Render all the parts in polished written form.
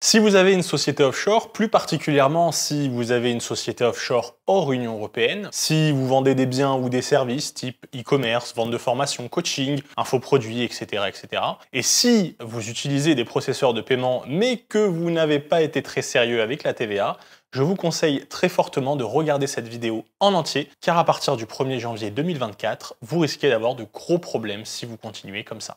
Si vous avez une société offshore, plus particulièrement si vous avez une société offshore hors Union européenne, si vous vendez des biens ou des services type e-commerce, vente de formation, coaching, infoproduits, etc., etc., et si vous utilisez des processeurs de paiement mais que vous n'avez pas été très sérieux avec la TVA, je vous conseille très fortement de regarder cette vidéo en entier, car à partir du 1er janvier 2024, vous risquez d'avoir de gros problèmes si vous continuez comme ça.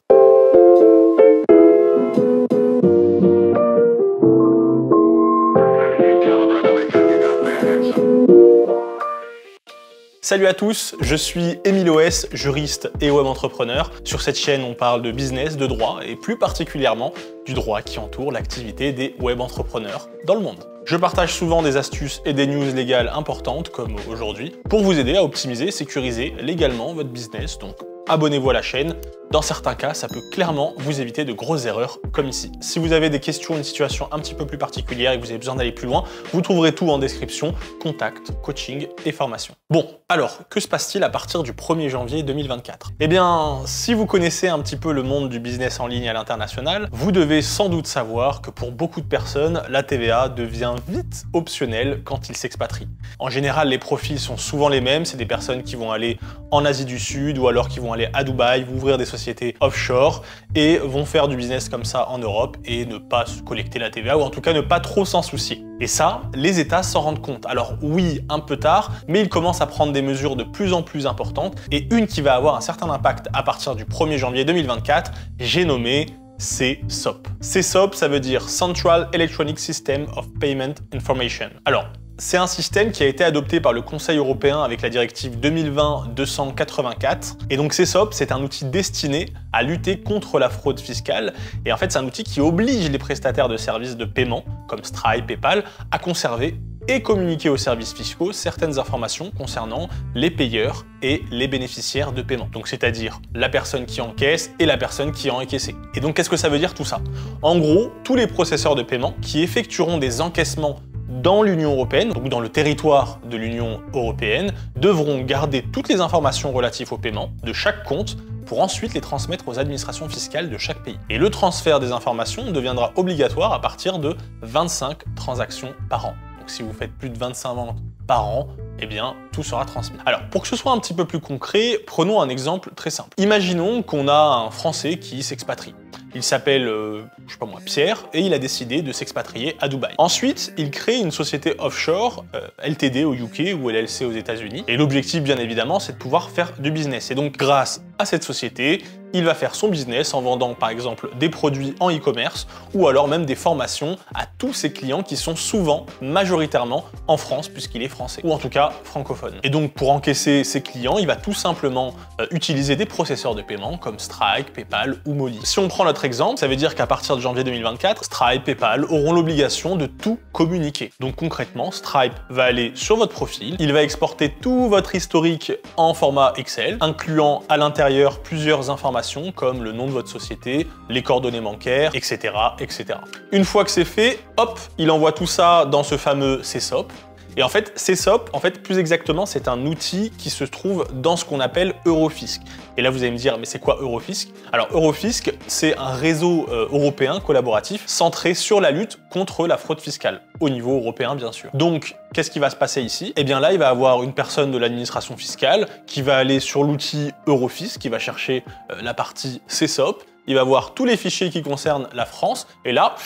Salut à tous, je suis Émile OS, juriste et web entrepreneur. Sur cette chaîne, on parle de business, de droit et plus particulièrement du droit qui entoure l'activité des web entrepreneurs dans le monde. Je partage souvent des astuces et des news légales importantes, comme aujourd'hui, pour vous aider à optimiser et sécuriser légalement votre business. Donc abonnez-vous à la chaîne. Dans certains cas, ça peut clairement vous éviter de grosses erreurs comme ici. Si vous avez des questions, une situation un petit peu plus particulière et que vous avez besoin d'aller plus loin, vous trouverez tout en description, contact, coaching et formation. Bon, alors, que se passe-t-il à partir du 1er janvier 2024? Eh bien, si vous connaissez un petit peu le monde du business en ligne à l'international, vous devez sans doute savoir que pour beaucoup de personnes, la TVA devient vite optionnelle quand ils s'expatrient. En général, les profils sont souvent les mêmes, c'est des personnes qui vont aller en Asie du Sud ou alors qui vont aller à Dubaï, ouvrir des sociétés offshore et vont faire du business comme ça en Europe et ne pas collecter la TVA ou en tout cas ne pas trop s'en soucier. Et ça, les États s'en rendent compte. Alors oui, un peu tard, mais ils commencent à prendre des mesures de plus en plus importantes et une qui va avoir un certain impact à partir du 1er janvier 2024, j'ai nommé CESOP. CESOP, ça veut dire Central Electronic System of Payment Information. Alors, c'est un système qui a été adopté par le Conseil européen avec la directive 2020-284. Et donc CESOP, c'est un outil destiné à lutter contre la fraude fiscale. Et en fait, c'est un outil qui oblige les prestataires de services de paiement, comme Stripe, PayPal, à conserver et communiquer aux services fiscaux certaines informations concernant les payeurs et les bénéficiaires de paiement. Donc c'est-à-dire la personne qui encaisse et la personne qui a encaissé. Et donc qu'est-ce que ça veut dire tout ça? En gros, tous les processeurs de paiement qui effectueront des encaissements dans l'Union européenne, donc dans le territoire de l'Union européenne, devront garder toutes les informations relatives au paiement de chaque compte pour ensuite les transmettre aux administrations fiscales de chaque pays. Et le transfert des informations deviendra obligatoire à partir de 25 transactions par an. Donc si vous faites plus de 25 ventes par an, eh bien, tout sera transmis. Alors, pour que ce soit un petit peu plus concret, prenons un exemple très simple. Imaginons qu'on a un Français qui s'expatrie. Il s'appelle, je sais pas moi, Pierre, et il a décidé de s'expatrier à Dubaï. Ensuite, il crée une société offshore, LTD au UK ou LLC aux États-Unis. Et l'objectif, bien évidemment, c'est de pouvoir faire du business. Et donc, grâce à cette société, il va faire son business en vendant, par exemple, des produits en e-commerce ou alors même des formations à tous ses clients qui sont souvent, majoritairement, en France, puisqu'il est français, ou en tout cas francophone. Et donc, pour encaisser ses clients, il va tout simplement utiliser des processeurs de paiement comme Stripe, PayPal ou Mollie. Si on prend notre exemple, ça veut dire qu'à partir de janvier 2024, Stripe, PayPal auront l'obligation de tout communiquer. Donc concrètement, Stripe va aller sur votre profil, il va exporter tout votre historique en format Excel, incluant à l'intérieur plusieurs informations comme le nom de votre société, les coordonnées bancaires, etc., etc. Une fois que c'est fait, hop, il envoie tout ça dans ce fameux CESOP. Et en fait, CESOP, plus exactement, c'est un outil qui se trouve dans ce qu'on appelle Eurofisc. Et là, vous allez me dire, mais c'est quoi Eurofisc? Alors, Eurofisc, c'est un réseau européen collaboratif centré sur la lutte contre la fraude fiscale, au niveau européen, bien sûr. Donc, qu'est-ce qui va se passer ici? Eh bien là, il va avoir une personne de l'administration fiscale qui va aller sur l'outil Eurofisc, qui va chercher la partie CESOP, il va voir tous les fichiers qui concernent la France, et là,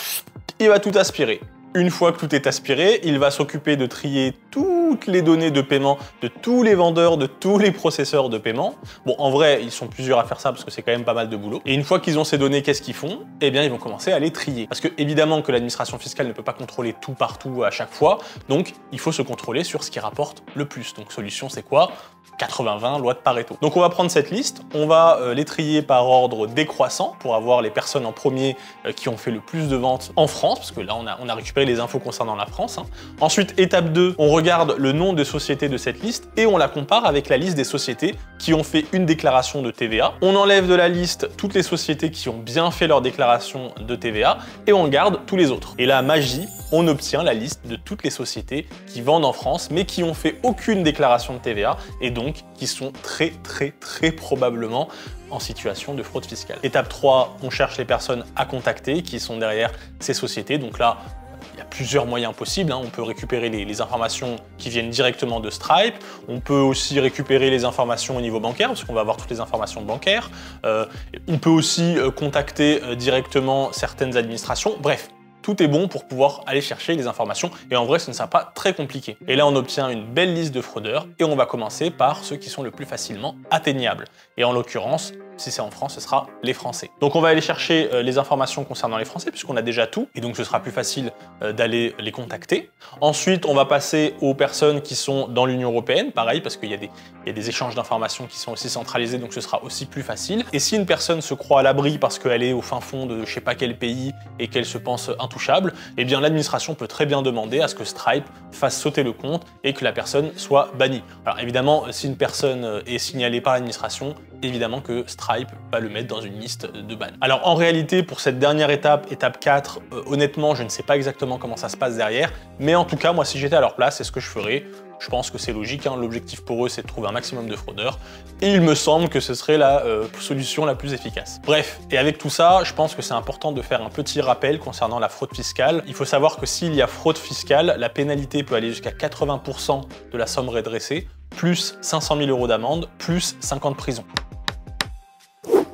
il va tout aspirer. Une fois que tout est aspiré, il va s'occuper de trier toutes les données de paiement de tous les vendeurs, de tous les processeurs de paiement. Bon, en vrai, ils sont plusieurs à faire ça parce que c'est quand même pas mal de boulot. Et une fois qu'ils ont ces données, qu'est-ce qu'ils font? Eh bien, ils vont commencer à les trier. Parce que évidemment que l'administration fiscale ne peut pas contrôler tout partout à chaque fois. Donc, il faut se contrôler sur ce qui rapporte le plus. Donc, solution, c'est quoi? 80-20, loi de Pareto. Donc on va prendre cette liste, on va les trier par ordre décroissant pour avoir les personnes en premier qui ont fait le plus de ventes en France, parce que là on a récupéré les infos concernant la France. Ensuite, étape 2, on regarde le nom de société de cette liste et on la compare avec la liste des sociétés qui ont fait une déclaration de TVA. On enlève de la liste toutes les sociétés qui ont bien fait leur déclaration de TVA et on garde tous les autres. Et là, magie, on obtient la liste de toutes les sociétés qui vendent en France mais qui ont fait aucune déclaration de TVA et donc qui sont très probablement en situation de fraude fiscale. Étape 3, on cherche les personnes à contacter qui sont derrière ces sociétés. Donc là, il y a plusieurs moyens possibles. On peut récupérer les informations qui viennent directement de Stripe. On peut aussi récupérer les informations au niveau bancaire, parce qu'on va avoir toutes les informations bancaires. On peut aussi contacter directement certaines administrations. Bref, tout est bon pour pouvoir aller chercher les informations. Et en vrai, ce ne sera pas très compliqué. Et là, on obtient une belle liste de fraudeurs. Et on va commencer par ceux qui sont le plus facilement atteignables. Et en l'occurrence, si c'est en France, ce sera les Français. Donc on va aller chercher les informations concernant les Français puisqu'on a déjà tout et donc ce sera plus facile d'aller les contacter. Ensuite, on va passer aux personnes qui sont dans l'Union européenne, pareil parce qu'il y a des échanges d'informations qui sont aussi centralisés, donc ce sera aussi plus facile. Et si une personne se croit à l'abri parce qu'elle est au fin fond de je sais pas quel pays et qu'elle se pense intouchable, eh bien l'administration peut très bien demander à ce que Stripe fasse sauter le compte et que la personne soit bannie. Alors évidemment, si une personne est signalée par l'administration, évidemment que Stripe va le mettre dans une liste de ban. Alors en réalité, pour cette dernière étape, étape 4, honnêtement, je ne sais pas exactement comment ça se passe derrière, mais en tout cas, moi, si j'étais à leur place, c'est ce que je ferais. Je pense que c'est logique, l'objectif pour eux, c'est de trouver un maximum de fraudeurs, et il me semble que ce serait la solution la plus efficace. Bref, et avec tout ça, je pense que c'est important de faire un petit rappel concernant la fraude fiscale. Il faut savoir que s'il y a fraude fiscale, la pénalité peut aller jusqu'à 80% de la somme redressée, plus 500 000 € d'amende, plus 5 ans de prison.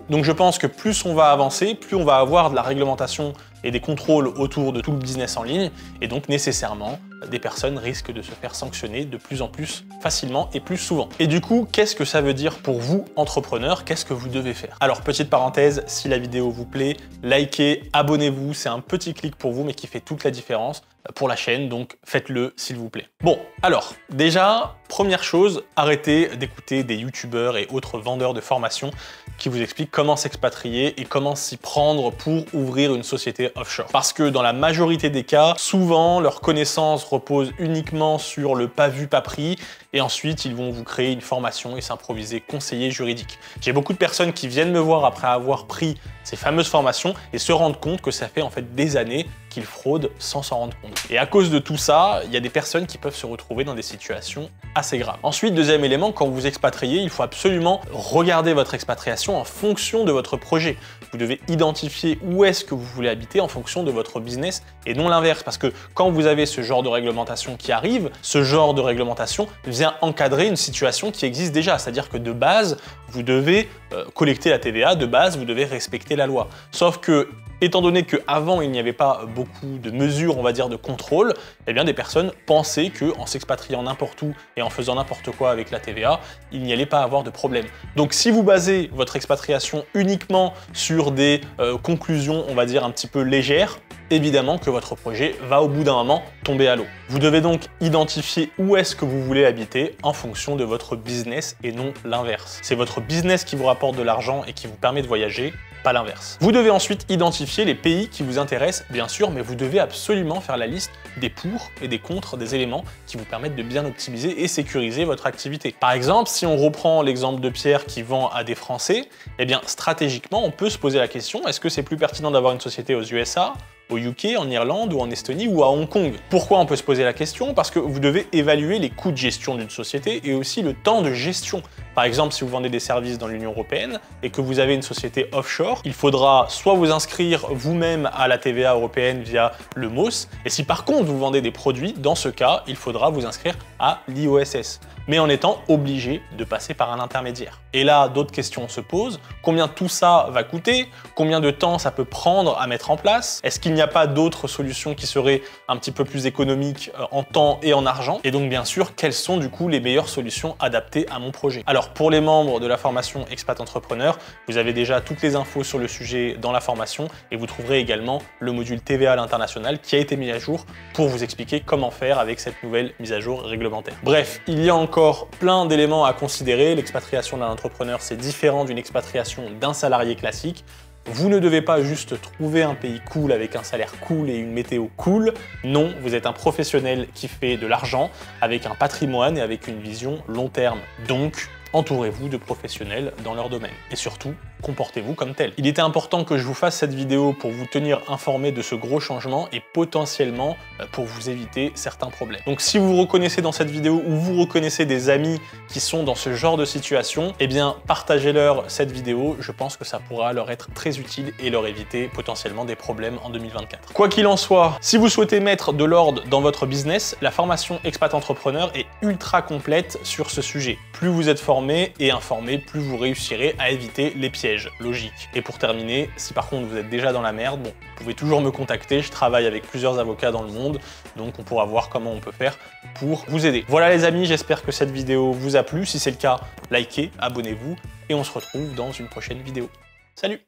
Donc je pense que plus on va avancer, plus on va avoir de la réglementation et des contrôles autour de tout le business en ligne, et donc nécessairement, des personnes risquent de se faire sanctionner de plus en plus facilement et plus souvent. Et du coup, qu'est-ce que ça veut dire pour vous, entrepreneurs? Qu'est-ce que vous devez faire? Alors, petite parenthèse, si la vidéo vous plaît, likez, abonnez-vous, c'est un petit clic pour vous, mais qui fait toute la différence pour la chaîne, donc faites-le s'il vous plaît. Bon, alors, déjà, première chose, arrêtez d'écouter des youtubeurs et autres vendeurs de formation qui vous expliquent comment s'expatrier et comment s'y prendre pour ouvrir une société offshore. Parce que dans la majorité des cas, souvent, leurs connaissances reposent uniquement sur le pas vu, pas pris, et ensuite, ils vont vous créer une formation et s'improviser conseiller juridique. J'ai beaucoup de personnes qui viennent me voir après avoir pris ces fameuses formations et se rendent compte que ça fait en fait des années qu'ils fraudent sans s'en rendre compte. Et à cause de tout ça, il y a des personnes qui peuvent se retrouver dans des situations assez graves. Ensuite, deuxième élément, quand vous expatriez, il faut absolument regarder votre expatriation en fonction de votre projet. Vous devez identifier où est-ce que vous voulez habiter en fonction de votre business et non l'inverse. Parce que quand vous avez ce genre de réglementation qui arrive, ce genre de réglementation vient encadrer une situation qui existe déjà. C'est-à-dire que de base, vous devez collecter la TVA, de base, vous devez respecter la loi. Sauf que, étant donné qu'avant, il n'y avait pas beaucoup de mesures, on va dire, de contrôle, eh bien, des personnes pensaient qu'en s'expatriant n'importe où et en faisant n'importe quoi avec la TVA, il n'y allait pas avoir de problème. Donc, si vous basez votre expatriation uniquement sur des conclusions, on va dire, un petit peu légères, évidemment que votre projet va au bout d'un moment tomber à l'eau. Vous devez donc identifier où est-ce que vous voulez habiter en fonction de votre business et non l'inverse. C'est votre business qui vous rapporte de l'argent et qui vous permet de voyager, pas l'inverse. Vous devez ensuite identifier les pays qui vous intéressent, bien sûr, mais vous devez absolument faire la liste des pour et des contre des éléments qui vous permettent de bien optimiser et sécuriser votre activité. Par exemple, si on reprend l'exemple de Pierre qui vend à des Français, eh bien stratégiquement, on peut se poser la question, est-ce que c'est plus pertinent d'avoir une société aux USA, au UK, en Irlande ou en Estonie ou à Hong Kong? Pourquoi on peut se poser la question? Parce que vous devez évaluer les coûts de gestion d'une société et aussi le temps de gestion. Par exemple, si vous vendez des services dans l'Union européenne et que vous avez une société offshore, il faudra soit vous inscrire vous-même à la TVA européenne via le MOS, et si par contre vous vendez des produits, dans ce cas, il faudra vous inscrire à l'IOSS, mais en étant obligé de passer par un intermédiaire. Et là, d'autres questions se posent. Combien tout ça va coûter? Combien de temps ça peut prendre à mettre en place? Est-ce qu'il n'y a pas d'autres solutions qui seraient un petit peu plus économiques en temps et en argent? Et donc, bien sûr, quelles sont du coup les meilleures solutions adaptées à mon projet? Alors, pour les membres de la formation Expat Entrepreneur, vous avez déjà toutes les infos sur le sujet dans la formation et vous trouverez également le module TVA à l'international qui a été mis à jour pour vous expliquer comment faire avec cette nouvelle mise à jour réglementaire. Bref, il y a encore plein d'éléments à considérer. L'expatriation d'un entrepreneur, c'est différent d'une expatriation d'un salarié classique. Vous ne devez pas juste trouver un pays cool avec un salaire cool et une météo cool. Non, vous êtes un professionnel qui fait de l'argent avec un patrimoine et avec une vision long terme. Donc, entourez-vous de professionnels dans leur domaine. Et surtout, comportez-vous comme tel. Il était important que je vous fasse cette vidéo pour vous tenir informé de ce gros changement et potentiellement pour vous éviter certains problèmes. Donc si vous vous reconnaissez dans cette vidéo ou vous reconnaissez des amis qui sont dans ce genre de situation, eh bien partagez-leur cette vidéo, je pense que ça pourra leur être très utile et leur éviter potentiellement des problèmes en 2024. Quoi qu'il en soit, si vous souhaitez mettre de l'ordre dans votre business, la formation Expat Entrepreneur est ultra complète sur ce sujet. Plus vous êtes formé et informé, plus vous réussirez à éviter les pièges, logique. Et pour terminer, si par contre vous êtes déjà dans la merde, bon, vous pouvez toujours me contacter, je travaille avec plusieurs avocats dans le monde, donc on pourra voir comment on peut faire pour vous aider. Voilà les amis, j'espère que cette vidéo vous a plu. Si c'est le cas, likez, abonnez-vous et on se retrouve dans une prochaine vidéo. Salut!